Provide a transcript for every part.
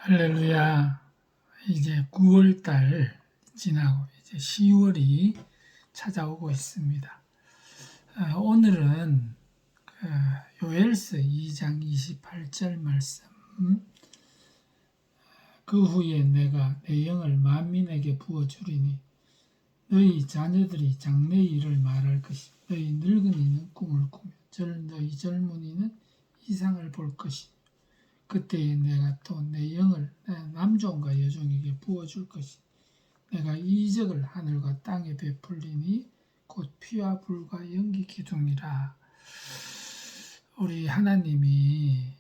할렐루야. 이제 9월 달 지나고 이제 10월이 찾아오고 있습니다. 오늘은 요엘서 2장 28절 말씀. 그 후에 내가 내 영을 만민에게 부어주리니 너희 자녀들이 장래 일을 말할 것이며 너희 늙은이는 꿈을 꾸며 너희 젊은이는 이상을 볼 것이며 그때에 내가 또 내 영을 남종과 여종에게 부어줄 것이니 내가 이적을 하늘과 땅에 베풀리니 곧 피와 불과 연기 기둥이라. 우리 하나님이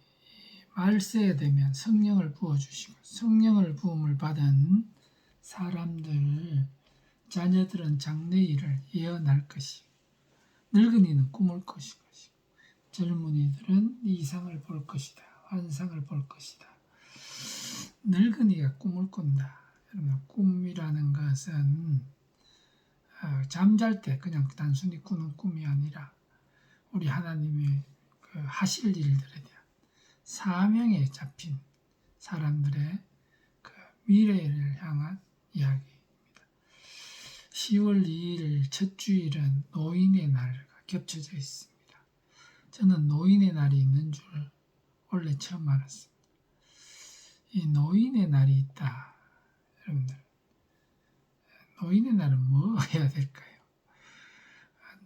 말세에 되면 성령을 부어주시고 성령을 부음을 받은 사람들 자녀들은 장래일을 예언할 것이고 늙은이는 꿈을 것이고 젊은이들은 이상을 볼 것이다. 환상을 볼 것이다. 늙은이가 꿈을 꾼다. 여러분, 꿈이라는 것은 잠잘 때 그냥 단순히 꾸는 꿈이 아니라 우리 하나님이 하실 일들에 대한 사명에 잡힌 사람들의 미래를 향한 이야기입니다. 10월 2일 첫 주일은 노인의 날과 겹쳐져 있습니다. 저는 노인의 날이 있는 줄 원래 처음 알았습니다. 이 노인의 날이 있다. 여러분들, 노인의 날은 뭐 해야 될까요?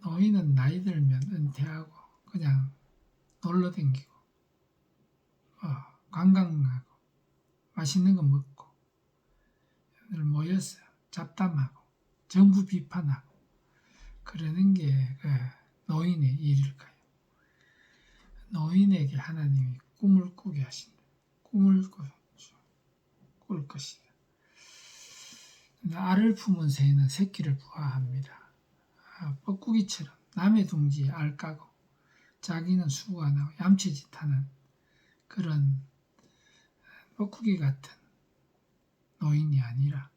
노인은 나이 들면 은퇴하고 그냥 놀러 댕기고 관광하고 맛있는 거 먹고 모여서 잡담하고 정부 비판하고 그러는 게 노인의 일일까요? 노인에게 하나님이 꿈을 꾸게 하신다. 꿈을 꿀 것이다. 알을 품은 새는 새끼를 부화합니다. 뻐꾸기처럼 남의 둥지에 알 까고 자기는 수고하고 얌체짓하는 그런 뻐꾸기 같은 노인이 아니라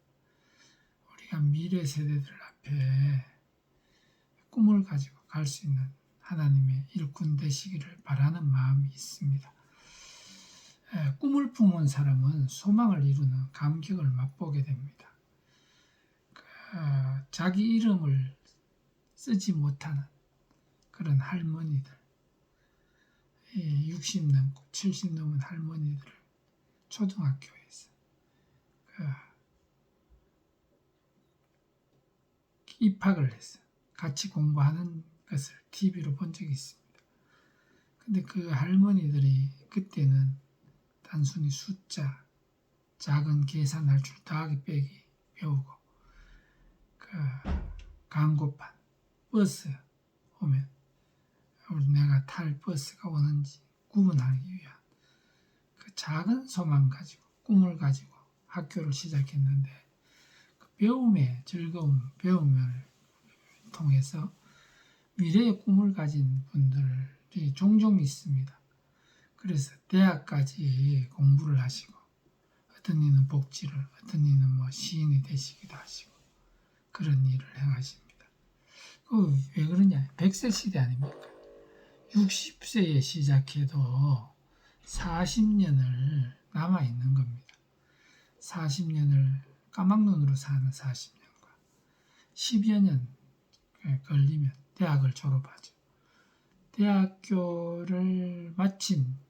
우리가 미래 세대들 앞에 꿈을 가지고 갈 수 있는 하나님의 일꾼 되시기를 바라는 마음이 있습니다. 꿈을 품은 사람은 소망을 이루는 감격을 맛보게 됩니다. 자기 이름을 쓰지 못하는 그런 할머니들, 60 넘고 70 넘은 할머니들을 초등학교에서 입학을 해서 같이 공부하는 것을 TV로 본 적이 있습니다. 근데 그 할머니들이 그때는 단순히 숫자, 작은 계산할 줄 더하기 빼기 배우고 광고판, 버스 오면 내가 탈 버스가 오는지 구분하기 위한 그 작은 소망 가지고 꿈을 가지고 학교를 시작했는데 그 배움의 즐거움, 배움을 통해서 미래의 꿈을 가진 분들이 종종 있습니다. 그래서 대학까지 공부를 하시고 어떤 이는 복지를, 어떤 이는 시인이 되시기도 하시고 그런 일을 행하십니다. 왜 그러냐? 100세 시대 아닙니까? 60세에 시작해도 40년을 남아있는 겁니다. 40년을 까막눈으로 사는 40년과 10여 년 걸리면 대학을 졸업하죠. 대학교를 마친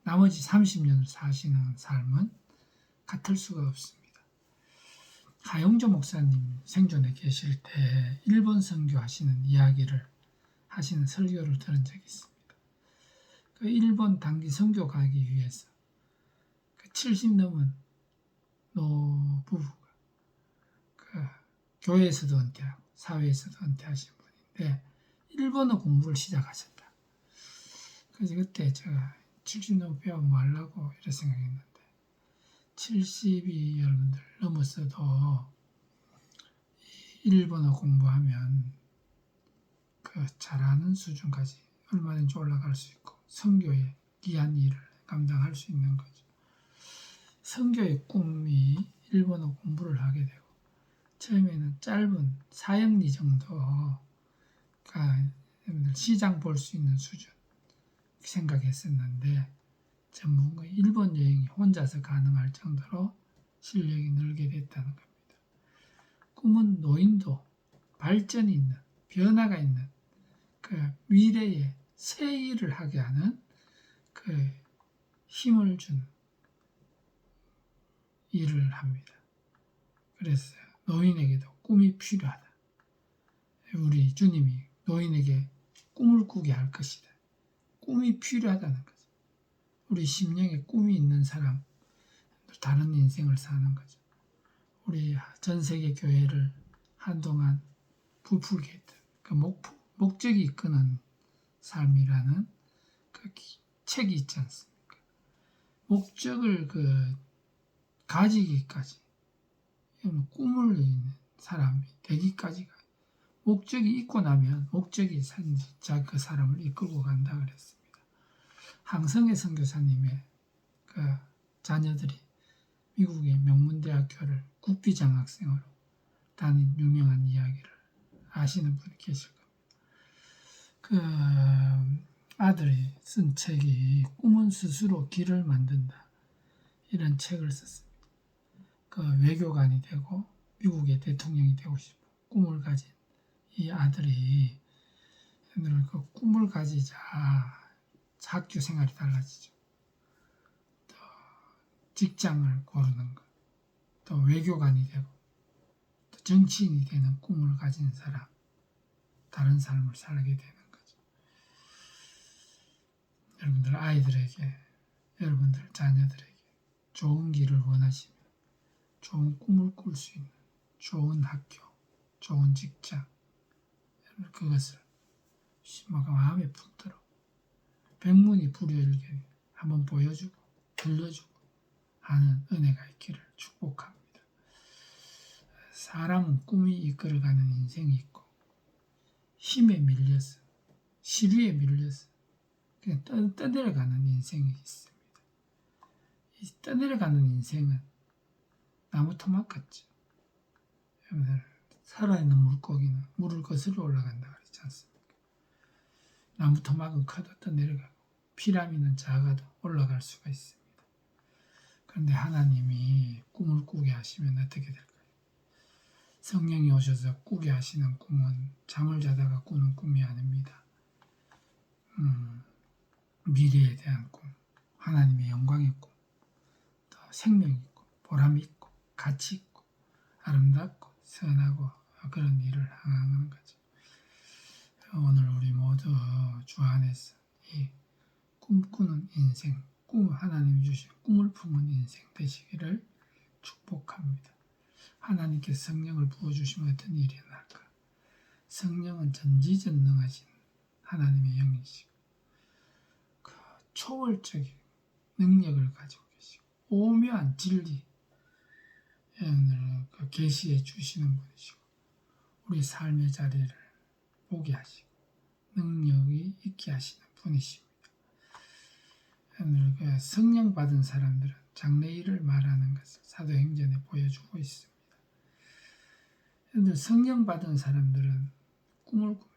나머지 30년을 사시는 삶은 같을 수가 없습니다. 하용조 목사님 생존에 계실 때 일본 선교하시는 이야기를 하시는 설교를 들은 적이 있습니다. 그 일본 단기 선교 가기 위해서 70 넘은 노부부가 교회에서도 은퇴하고 사회에서도 은퇴하신 분인데 일본어 공부를 시작하셨다. 그래서 그때 제가 70 넘어 배우면 뭐 하려고 이런 생각했는데 70이 여러분들 넘었어도 일본어 공부하면 잘하는 수준까지 얼마든지 올라갈 수 있고 선교의 귀한 일을 감당할 수 있는 거죠. 선교의 꿈이 일본어 공부를 하게 되고 처음에는 짧은 4학년 정도가 시장 볼 수 있는 수준 생각했었는데 전문가 일본 여행이 혼자서 가능할 정도로 실력이 늘게 됐다는 겁니다. 꿈은 노인도 발전이 있는, 변화가 있는 그 미래에 새 일을 하게 하는 그 힘을 주는 일을 합니다. 그래서 노인에게도 꿈이 필요하다. 우리 주님이 노인에게 꿈을 꾸게 할 것이다. 꿈이 필요하다는 거죠. 우리 심령에 꿈이 있는 사람, 다른 인생을 사는 거죠. 우리 전 세계 교회를 한동안 부풀게 했던 그 목적이 이끄는 삶이라는 그 책이 있지 않습니까? 목적을 가지기까지, 꿈을 이루는 사람이 되기까지가, 목적이 있고 나면 목적이 그 사람을 이끌고 간다 그랬습니다. 항성의 선교사님의 그 자녀들이 미국의 명문대학교를 국비장학생으로 다닌 유명한 이야기를 아시는 분이 계실 겁니다. 그 아들이 쓴 책이 꿈은 스스로 길을 만든다, 이런 책을 썼습니다. 그 외교관이 되고 미국의 대통령이 되고 싶어 꿈을 가진 이 아들이 늘 그 꿈을 가지자 학교 생활이 달라지죠. 또 직장을 고르는 것, 또 외교관이 되고 또 정치인이 되는 꿈을 가진 사람, 다른 삶을 살게 되는 거죠. 여러분들 아이들에게, 여러분들 자녀들에게 좋은 길을 원하시면 좋은 꿈을 꿀 수 있는 좋은 학교, 좋은 직장, 그것을 마음에 품도록 백문이 불여일견 한번 보여주고 들려주고 하는 은혜가 있기를 축복합니다. 사람은 꿈이 이끌어가는 인생이 있고 힘에 밀려서, 시류에 밀려서 그냥 떠내려가는 인생이 있습니다. 이 떠내려가는 인생은 나무 토막 같죠. 살아있는 물고기는 물을 거슬러 올라간다 그랬지 않습니까? 나무 토막은 커도 떠내려가고 피라미는 작아도 올라갈 수가 있습니다. 그런데 하나님이 꿈을 꾸게 하시면 어떻게 될까요? 성령이 오셔서 꾸게 하시는 꿈은 잠을 자다가 꾸는 꿈이 아닙니다. 미래에 대한 꿈, 하나님의 영광의 꿈, 또 생명이 있고 보람이 있고 가치 있고 아름답고 선하고 그런 일을 향하는 거죠. 오늘 우리 모두 주 안에서 이 꿈꾸는 인생, 하나님이 주신 꿈을 품은 인생 되시기를 축복합니다. 하나님께 성령을 부어주시면 어떤 일이 날까? 성령은 전지전능하신 하나님의 영이시고 그 초월적인 능력을 가지고 계시고 오묘한 진리 그 계시해 주시는 분이시고 우리 삶의 자리를 보게 하시고 능력이 있게 하시는 분이십니다. 오늘 그 성령 받은 사람들은 장래일을 말하는 것을 사도행전에 보여주고 있습니다. 성령 받은 사람들은 꿈을 꿉니다.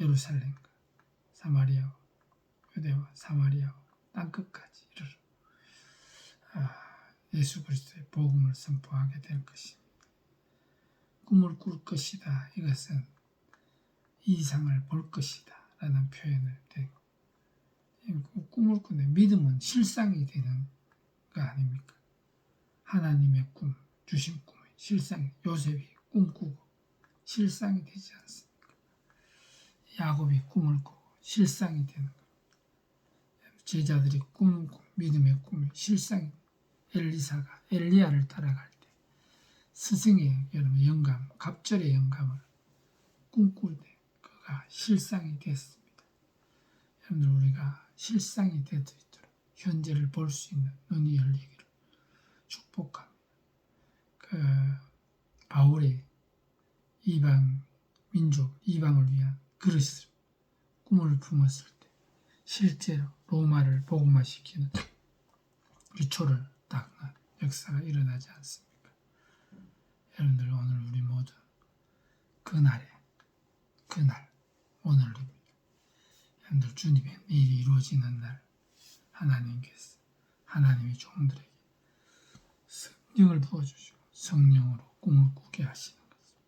예루살렘과 사마리아와 유대와 사마리아와 땅끝까지 이르러 예수 그리스도의 복음을 선포하게 될 것입니다. 꿈을 꿀 것이다. 이것은 이상을 볼 것이다 라는 표현을 되고, 꿈을 꾸는 믿음은 실상이 되는 거 아닙니까? 하나님의 꿈, 주신 꿈이 실상이, 요셉이 꿈꾸고 실상이 되지 않습니까? 야곱이 꿈을 꾸고 실상이 되는 겁니다. 제자들이 꾸는 꿈, 믿음의 꿈이 실상이, 엘리사가 엘리야를 따라갈 때 스승의 영감, 갑절의 영감을 꿈꿀 때 그가 실상이 됐습니다. 여러분들 우리가 실상이 될 수 있도록 현재를 볼 수 있는 눈이 열리기를 축복합니다. 바울의 이방 민족, 이방을 위한 그릇을 꿈을 품었을 때 실제로 로마를 복음화시키는 기초를 닦는 역사가 일어나지 않습니까? 여러분들 오늘 우리 모두 그날 오늘입니다. 여러분들 주님의 일이 이루어지는 날 하나님께서 하나님의 종들에게 성령을 부어주시고 성령으로 꿈을 꾸게 하시는 것입니다.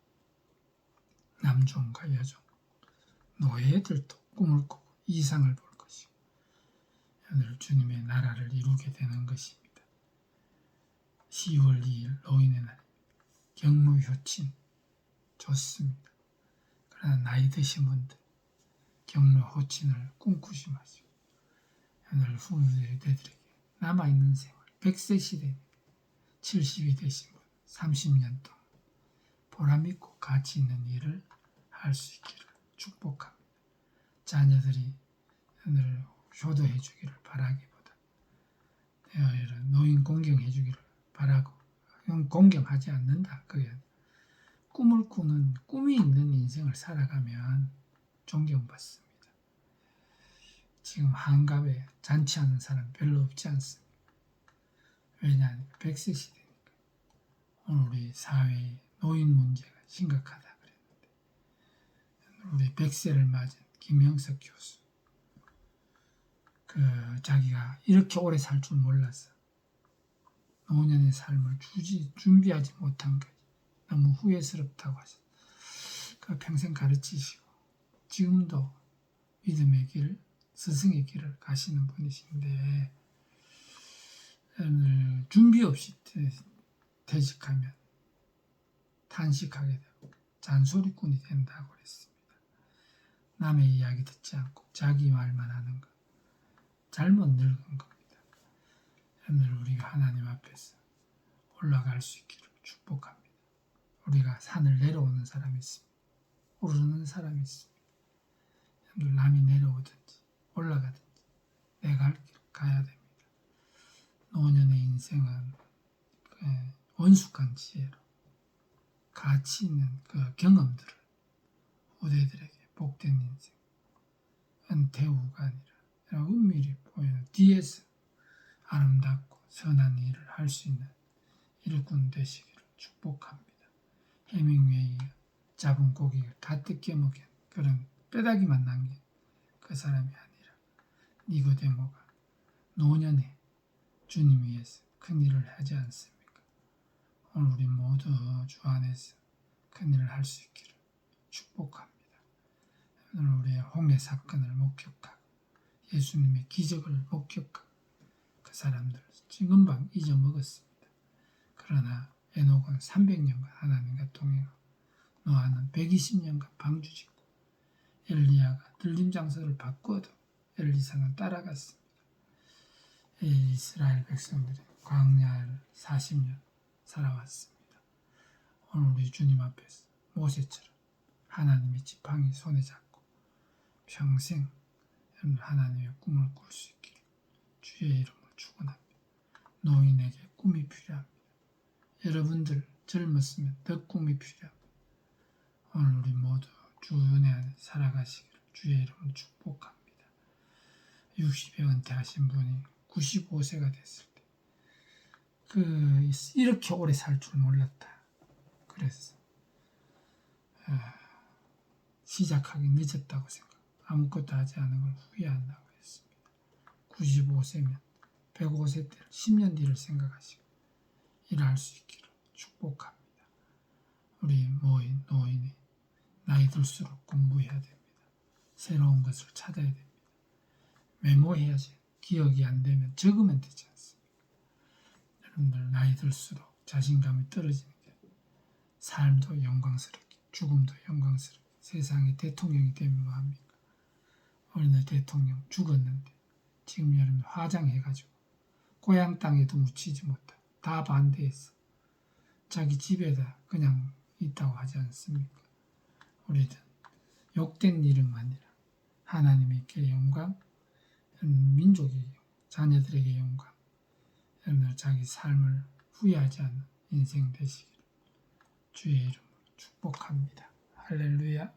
남종과 여종, 노예들도 꿈을 꾸고 이상을 볼 것이고 오늘 주님의 나라를 이루게 되는 것입니다. 10월 2일 노인의 날, 경로효친 좋습니다. 그러나 나이 드신 분들 경로효친을 꿈꾸지 마시고 오늘 후세대들에게 남아있는 생활, 100세 시대 70이 되신 분 30년 동안 보람있고 가치 있는 일을 할 수 있기를 축복합니다. 자녀들이 오늘 효도해 주기를 바라기보다 노인 공경해 주기를 바라고, 공경하지 않는다. 그게 꿈을 꾸는, 꿈이 있는 인생을 살아가면 존경받습니다. 지금 한갑에 잔치하는 사람 별로 없지 않습니다. 왜냐하면 100세 시대니까. 오늘 우리 사회의 노인 문제가 심각하다 그랬는데 우리 100세를 맞은 김영석 교수, 자기가 이렇게 오래 살 줄 몰라서 노년의 삶을 준비하지 못한 것이 너무 후회스럽다고 하셨어요. 평생 가르치시고 지금도 믿음의 길, 스승의 길을 가시는 분이신데 오늘 준비 없이 퇴직하면 탄식하게 되고 잔소리꾼이 된다고 그랬습니다. 남의 이야기 듣지 않고 자기 말만 하는 것, 잘못 늙은 겁니다. 오늘 우리가 하나님 앞에서 올라갈 수 있기를 축복합니다. 우리가 산을 내려오는 사람이 있습니다. 오르는 사람이 있습니다. 오늘 남이 내려오든지 올라가든지 내 갈 길 가야 됩니다. 노년의 인생은 원숙한 지혜로 가치 있는 그 경험들을 후대들에게 복된 인생, 은퇴후가 아니라 은밀히 보이는 뒤에서 아름답고 선한 일을 할 수 있는 일꾼 되시기를 축복합니다. 해밍웨이가 잡은 고기를 다 뜯겨 먹인 그런 뼈다귀만 남긴 그 사람이 아니라 니고데모가 노년에 주님 위해서 큰 일을 하지 않습니까? 오늘 우리 모두 주 안에서 큰 일을 할 수 있기를 축복합니다. 오늘 우리의 홍해 사건을 목격하고 예수님의 기적을 목격하고 그 사람들 지금방 잊어먹었습니다. 그러나 에녹은 300년간 하나님과 동행하고 노아는 120년간 방주 짓고 엘리야가 들림 장소를 바꿔도 엘리사는 따라갔습니다. 이스라엘 백성들이 광야를 40년 살아왔습니다. 오늘 우리 주님 앞에서 모세처럼 하나님의 지팡이 손에 잡고 평생 하나님의 꿈을 꿀 수 있기를 주의 이름으로 축원합니다. 노인에게 꿈이 필요합니다. 여러분들 젊었으면 더 꿈이 필요합니다. 오늘 우리 모두 주 은혜 안에 살아가시기를 주의 이름으로 축복합니다. 60에 은퇴하신 분이 95세가 됐을 때 이렇게 오래 살 줄 몰랐다. 그래서 시작하기 늦었다고 생각, 아무것도 하지 않은 걸 후회한다고 했습니다. 95세면 105세 때를 10년 뒤를 생각하시고 일할 수 있기를 축복합니다. 우리 노인이 나이 들수록 공부해야 됩니다. 새로운 것을 찾아야 됩니다. 메모해야지. 기억이 안 되면 적으면 되지 않습니까? 여러분들 나이 들수록 자신감이 떨어지는 게 삶도 영광스럽게, 죽음도 영광스럽게, 세상에 대통령이 되면 뭐합니까? 어린애 대통령 죽었는데 지금 여러분 화장해가지고 고향 땅에도 묻히지 못하고 다 반대했어. 자기 집에다 그냥 있다고 하지 않습니까? 우리는 욕된 이름 아니라 하나님께 영광, 민족의 자녀들에게 영광, 자기 삶을 후회하지 않는 인생 되시기를 주의 이름으로 축복합니다. 할렐루야.